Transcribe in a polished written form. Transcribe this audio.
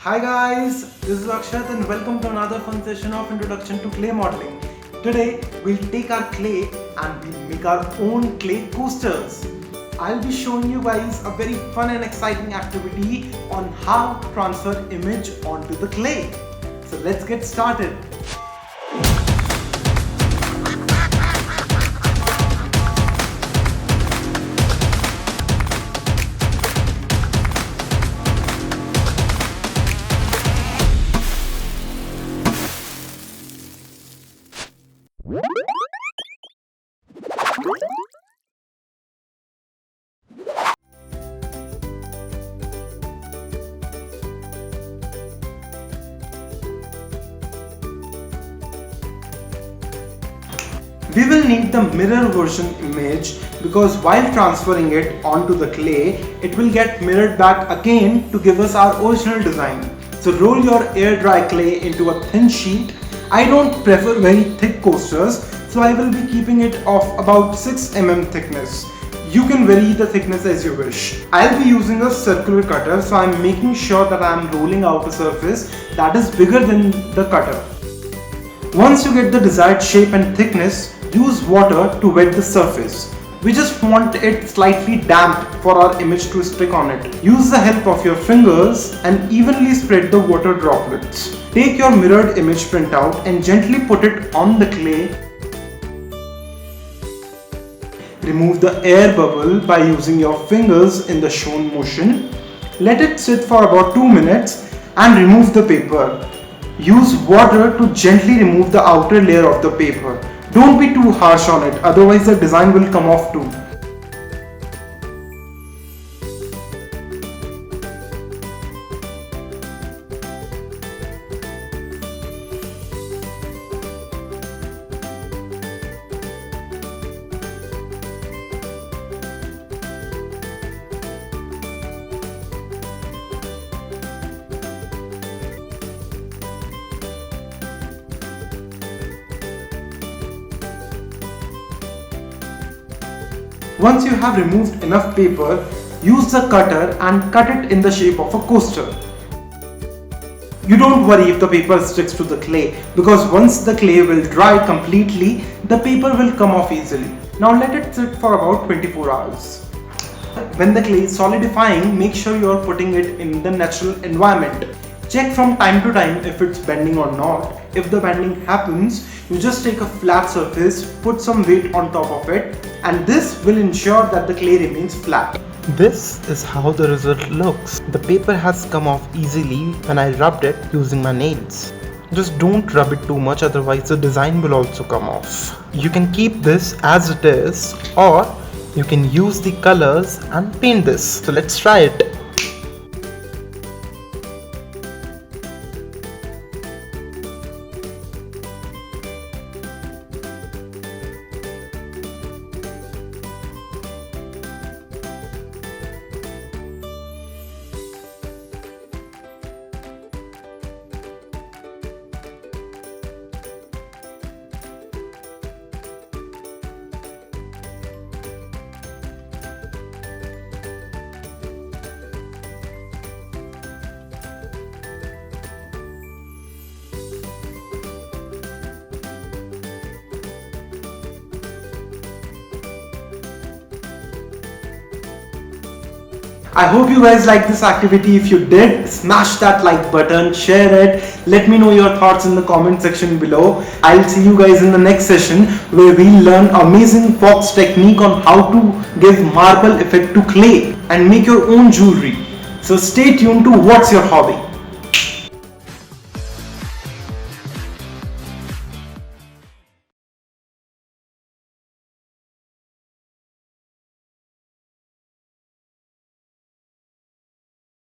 Hi guys, this is Akshat and welcome to another fun session of Introduction to Clay Modeling. Today we'll take our clay and we'll make our own clay coasters. I'll be showing you guys a very fun and exciting activity on how to transfer image onto the clay. So let's get started. We will need the mirror version image because while transferring it onto the clay, it will get mirrored back again to give us our original design. So roll your air dry clay into a thin sheet. I don't prefer very thick coasters, so I will be keeping it of about 6 mm thickness. You can vary the thickness as you wish. I'll be using a circular cutter, so I'm making sure that I'm rolling out a surface that is bigger than the cutter. Once you get the desired shape and thickness, use water to wet the surface. We just want it slightly damp for our image to stick on it. Use the help of your fingers and evenly spread the water droplets. Take your mirrored image printout and gently put it on the clay. Remove the air bubble by using your fingers in the shown motion. Let it sit for about 2 minutes and remove the paper. Use water to gently remove the outer layer of the paper. Don't be too harsh on it, otherwise the design will come off too. Once you have removed enough paper, use the cutter and cut it in the shape of a coaster. You don't worry if the paper sticks to the clay because once the clay will dry completely, the paper will come off easily. Now let it sit for about 24 hours. When the clay is solidifying, make sure you are putting it in the natural environment. Check from time to time if it's bending or not. If the bending happens, you just take a flat surface, put some weight on top of it, and this will ensure that the clay remains flat. This is how the result looks. The paper has come off easily when I rubbed it using my nails. Just don't rub it too much, otherwise the design will also come off. You can keep this as it is, or you can use the colors and paint this. So let's try it. I hope you guys liked this activity. If you did, smash that like button, share it, let me know your thoughts in the comment section below. I'll see you guys in the next session where we'll learn amazing fox technique on how to give marble effect to clay and make your own jewelry. So stay tuned to What's Your Hobby.